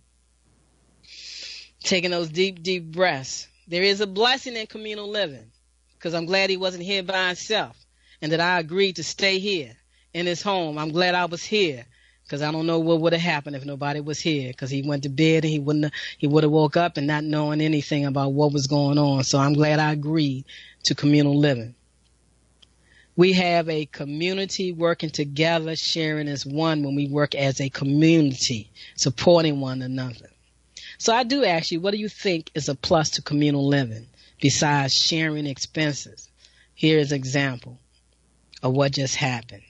Speaker 1: Taking those deep, deep breaths. There is a blessing in communal living because I'm glad he wasn't here by himself and that I agreed to stay here in his home. I'm glad I was here because I don't know what would have happened if nobody was here because he went to bed and he would have woke up and not knowing anything about what was going on. So I'm glad I agreed to communal living. We have a community working together, sharing as one when we work as a community, supporting one another. So I do ask you, what do you think is a plus to communal living besides sharing expenses? Here is an example of what just happened.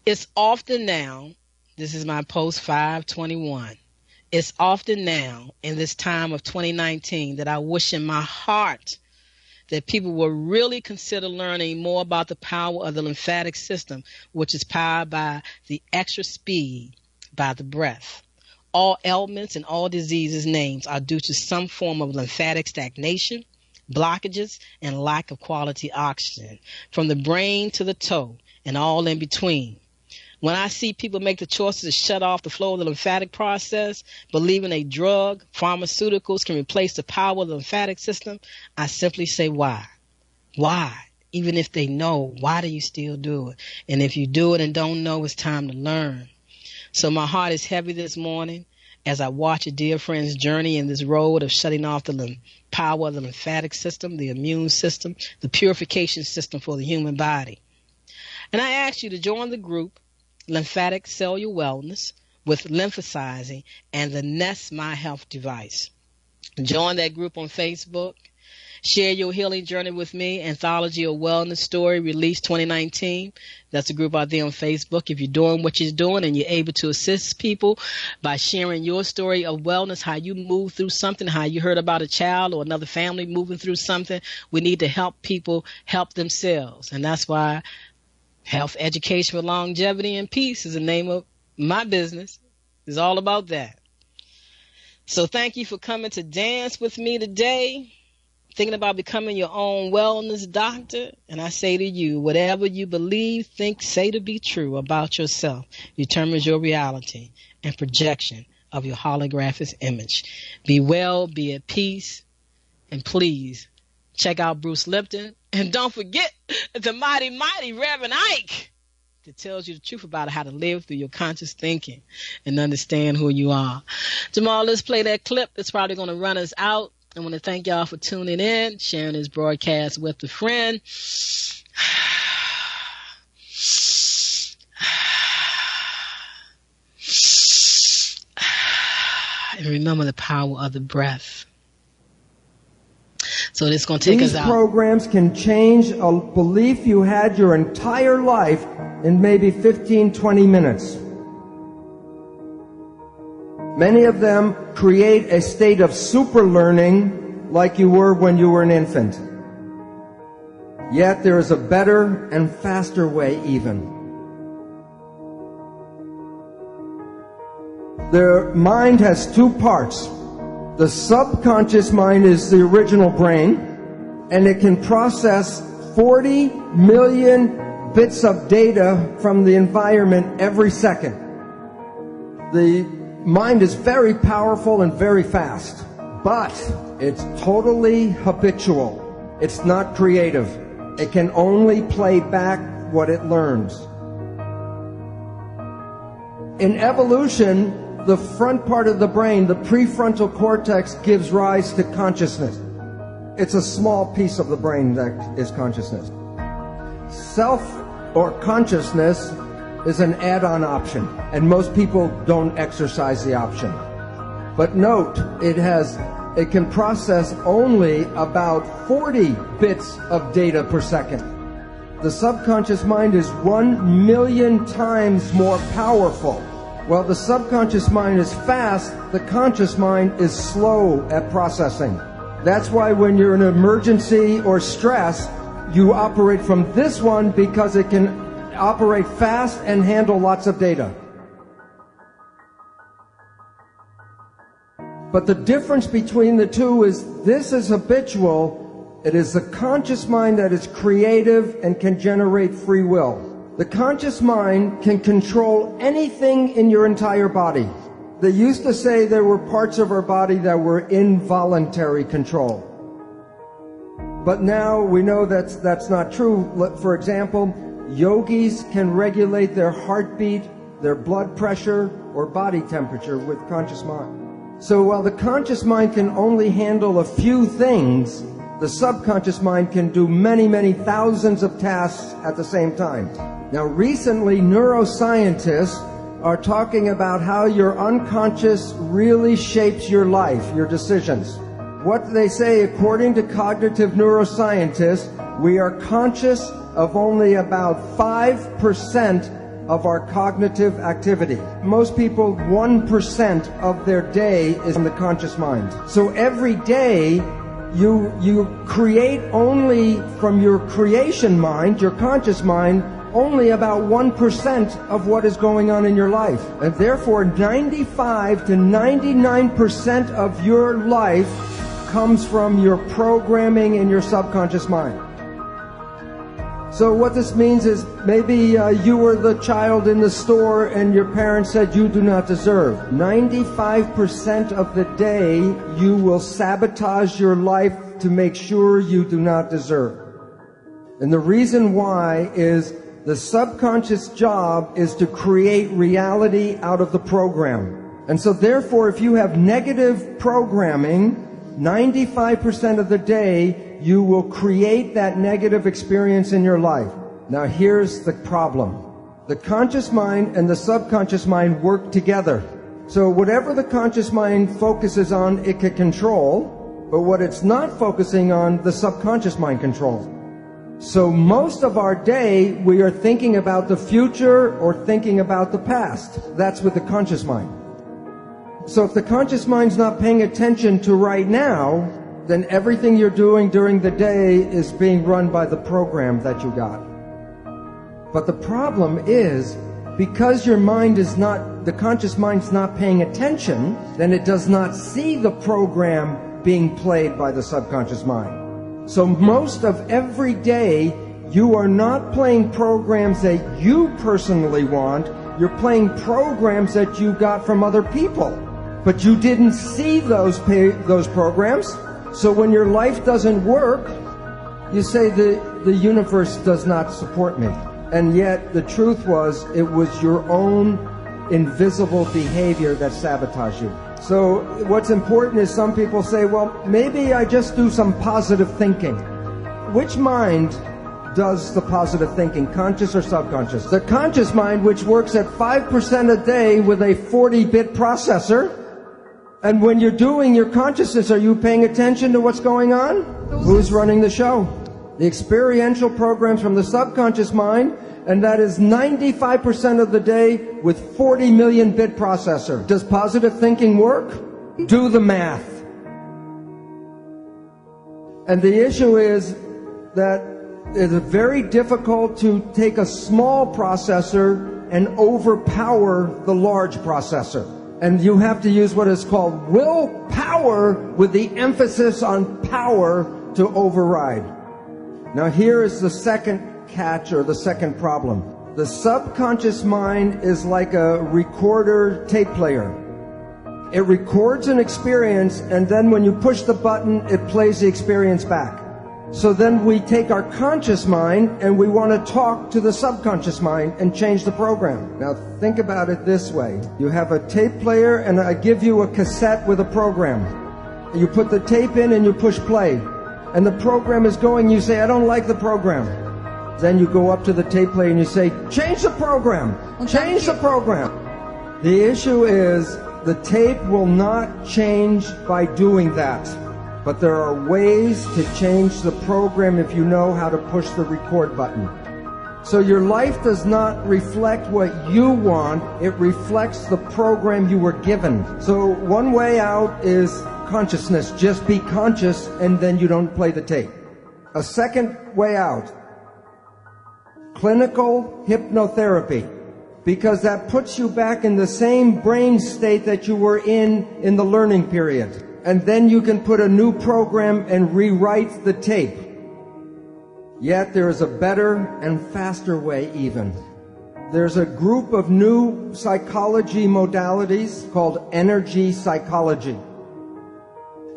Speaker 1: It's often now, this is my post 521, it's often now in this time of 2019 that I wish in my heart that people will really consider learning more about the power of the lymphatic system, which is powered by the extra speed by the breath. All ailments and all diseases names are due to some form of lymphatic stagnation, blockages, and lack of quality oxygen, from the brain to the toe and all in between. When I see people make the choices to shut off the flow of the lymphatic process, believing a drug, pharmaceuticals can replace the power of the lymphatic system, I simply say, why? Why? Even if they know, why do you still do it? And if you do it and don't know, it's time to learn. So my heart is heavy this morning as I watch a dear friend's journey in this road of shutting off the power of the lymphatic system, the immune system, the purification system for the human body. And I ask you to join the group Lymphatic Cellular Wellness with Lymphosizing and the Nest My Health device. Join that group on Facebook. Share your healing journey with me, Anthology of Wellness Story, Release 2019. That's a group out there on Facebook. If you're doing what you're doing and you're able to assist people by sharing your story of wellness, how you move through something, how you heard about a child or another family moving through something, we need to help people help themselves. And that's why Health Education for Longevity and Peace is the name of my business. It's all about that. So thank you for coming to dance with me today, thinking about becoming your own wellness doctor. And I say to you, whatever you believe, think, say to be true about yourself determines your reality and projection of your holographic image. Be well, be at peace, and please check out Bruce Lipton. And don't forget the mighty, mighty Reverend Ike that tells you the truth about how to live through your conscious thinking and understand who you are. Jamal, let's play that clip. It's probably going to run us out. I want to thank y'all for tuning in, sharing this broadcast with a friend. And remember the power of the breath. So this is going to take us out.
Speaker 4: These programs can change a belief you had your entire life in maybe 15, 20 minutes. Many of them create a state of super learning like you were when you were an infant. Yet there is a better and faster way even. The mind has two parts. The subconscious mind is the original brain, and it can process 40 million bits of data from the environment every second. The mind is very powerful and very fast, but it's totally habitual. It's not creative. It can only play back what it learns. In evolution, the front part of the brain, the prefrontal cortex, gives rise to consciousness. It's a small piece of the brain that is consciousness. Self or consciousness is an add-on option, and most people don't exercise the option. But note, it can process only about 40 bits of data per second. The subconscious mind is 1 million times more powerful. While the subconscious mind is fast, the conscious mind is slow at processing. That's why when you're in an emergency or stress, you operate from this one because it can operate fast and handle lots of data. But the difference between the two is this is habitual. It is the conscious mind that is creative and can generate free will. The conscious mind can control anything in your entire body. They used to say there were parts of our body that were involuntary control. But now we know that's not true. For example, yogis can regulate their heartbeat, their blood pressure, or body temperature with conscious mind. So while the conscious mind can only handle a few things, the subconscious mind can do many, many thousands of tasks at the same time. Now, recently, neuroscientists are talking about how your unconscious really shapes your life, your decisions. What they say, according to cognitive neuroscientists, we are conscious of only about 5% of our cognitive activity. Most people, 1% of their day is in the conscious mind. So every day, you create only from your creation mind, your conscious mind, only about 1% of what is going on in your life. And therefore, 95 to 99% of your life comes from your programming in your subconscious mind. So what this means is maybe you were the child in the store and your parents said you do not deserve. 95% of the day you will sabotage your life to make sure you do not deserve. And the reason why is the subconscious job is to create reality out of the program. And so therefore, if you have negative programming, 95% of the day, you will create that negative experience in your life. Now here's the problem. The conscious mind and the subconscious mind work together. So whatever the conscious mind focuses on, it can control, but what it's not focusing on, the subconscious mind controls. So most of our day, we are thinking about the future or thinking about the past. That's with the conscious mind. So if the conscious mind's not paying attention to right now, then everything you're doing during the day is being run by the program that you got. But the problem is, because your mind is not, the conscious mind's not paying attention, then it does not see the program being played by the subconscious mind. So most of every day, you are not playing programs that you personally want, you're playing programs that you got from other people. But you didn't see those programs. So when your life doesn't work, you say the universe does not support me. And yet the truth was, it was your own invisible behavior that sabotaged you. So what's important is some people say, well, maybe I just do some positive thinking. Which mind does the positive thinking, conscious or subconscious? The conscious mind, which works at 5% a day with a 40-bit processor. And when you're doing your consciousness, are you paying attention to what's going on? Who's running the show? The experiential programs from the subconscious mind, and that is 95% of the day with 40 million bit processor. Does positive thinking work? Do the math. And the issue is that it's very difficult to take a small processor and overpower the large processor. And you have to use what is called willpower with the emphasis on power to override. Now here is the second catch, or the second problem. The subconscious mind is like a recorder tape player. It records an experience, and then when you push the button, it plays the experience back. So then we take our conscious mind and we want to talk to the subconscious mind and change the program. Now think about it this way. You have a tape player and I give you a cassette with a program. You put the tape in and you push play. And the program is going, you say, I don't like the program. Then you go up to the tape player and you say, change the program. Change the program. The issue is the tape will not change by doing that. But there are ways to change the program if you know how to push the record button. So your life does not reflect what you want, it reflects the program you were given. So one way out is consciousness. Just be conscious and then you don't play the tape. A second way out, clinical hypnotherapy. Because that puts you back in the same brain state that you were in the learning period. And then you can put a new program and rewrite the tape. Yet there is a better and faster way even. There's a group of new psychology modalities called energy psychology.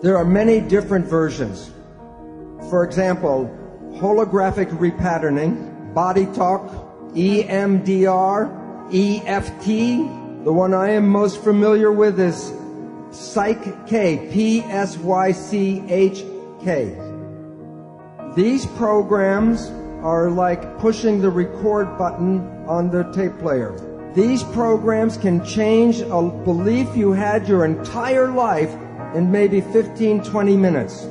Speaker 4: There are many different versions. For example, holographic repatterning, body talk, EMDR, EFT. The one I am most familiar with is Psych-K, P-S-Y-C-H-K. These programs are like pushing the record button on the tape player. These programs can change a belief you had your entire life in maybe 15-20 minutes.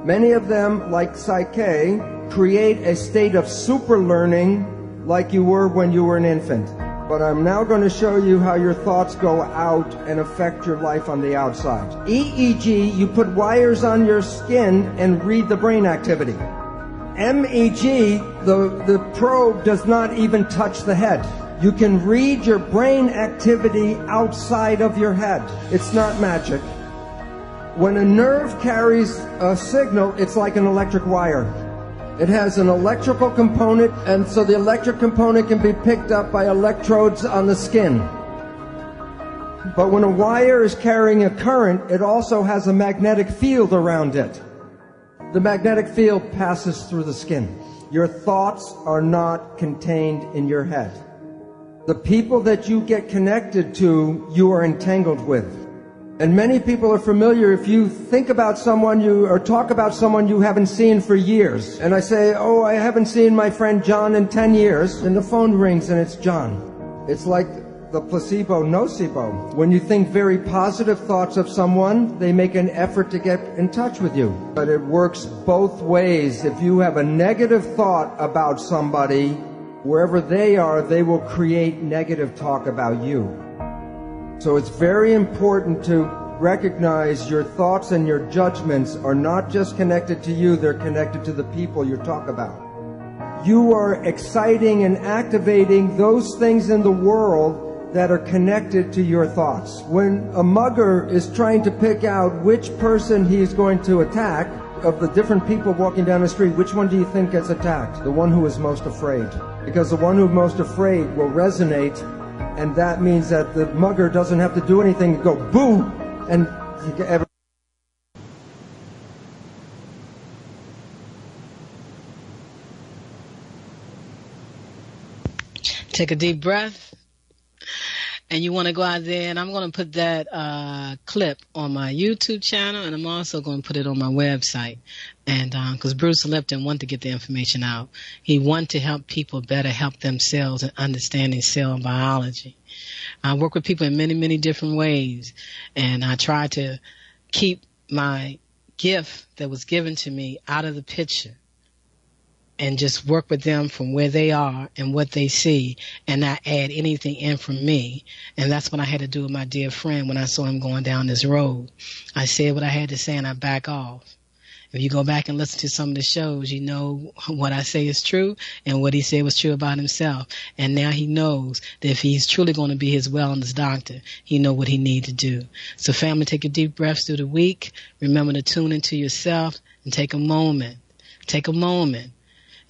Speaker 4: Many of them, like Psych-K, create a state of super learning like you were when you were an infant. But I'm now going to show you how your thoughts go out and affect your life on the outside. EEG, you put wires on your skin and read the brain activity. MEG, the probe does not even touch the head. You can read your brain activity outside of your head. It's not magic. When a nerve carries a signal, it's like an electric wire. It has an electrical component, and so the electric component can be picked up by electrodes on the skin. But when a wire is carrying a current, it also has a magnetic field around it. The magnetic field passes through the skin. Your thoughts are not contained in your head. The people that you get connected to, you are entangled with. And many people are familiar if you think about someone or talk about someone you haven't seen for years. And I say, oh, I haven't seen my friend John in 10 years. And the phone rings and it's John. It's like the placebo nocebo. When you think very positive thoughts of someone, they make an effort to get in touch with you. But it works both ways. If you have a negative thought about somebody, wherever they are, they will create negative talk about you. So it's very important to recognize your thoughts and your judgments are not just connected to you, they're connected to the people you talk about. You are exciting and activating those things in the world that are connected to your thoughts. When a mugger is trying to pick out which person he's going to attack, of the different people walking down the street, which one do you think gets attacked? The one who is most afraid. Because the one who is most afraid will resonate. And that means that the mugger doesn't have to do anything to go boo, and
Speaker 1: take a deep breath, and you want to go out there, and I'm going to put that clip on my YouTube channel, and I'm also going to put it on my website. And because Bruce Lipton wanted to get the information out. He wanted to help people better help themselves in understanding cell biology. I work with people in many, many different ways, and I try to keep my gift that was given to me out of the picture and just work with them from where they are and what they see and not add anything in from me. And that's what I had to do with my dear friend when I saw him going down this road. I said what I had to say and I back off. If you go back and listen to some of the shows, you know what I say is true and what he said was true about himself. And now he knows that if he's truly going to be his wellness doctor, he knows what he needs to do. So family, take a deep breath through the week. Remember to tune into yourself and take a moment. Take a moment.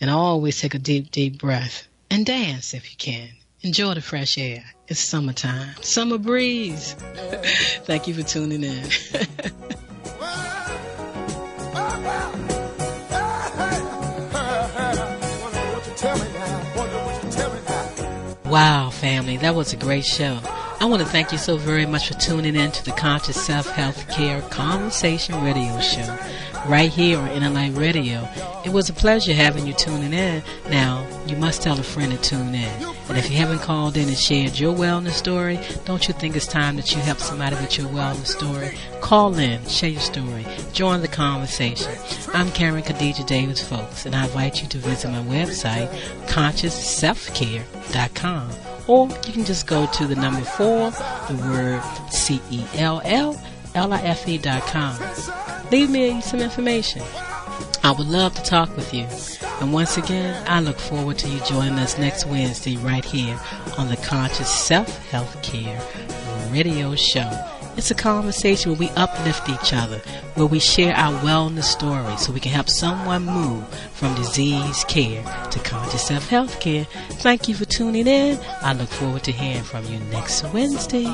Speaker 1: And always take a deep, deep breath. And dance if you can. Enjoy the fresh air. It's summertime. Summer breeze. Thank you for tuning in. Wow, family, that was a great show. I want to thank you so very much for tuning in to the Conscious Self-Health Care Conversation Radio Show right here on NLA Radio. It was a pleasure having you tuning in. Now, you must tell a friend to tune in. And if you haven't called in and shared your wellness story, don't you think it's time that you help somebody with your wellness story? Call in, share your story, join the conversation. I'm Karen Khadija Davis-Foulks, and I invite you to visit my website, ConsciousSelfCare.com. Or you can just go to the number 4, the word CELLLIFE.com. Leave me some information. I would love to talk with you. And once again, I look forward to you joining us next Wednesday right here on the Conscious Self-Health Care Radio Show. It's a conversation where we uplift each other, where we share our wellness stories so we can help someone move from disease care to conscious self-health care. Thank you for tuning in. I look forward to hearing from you next Wednesday.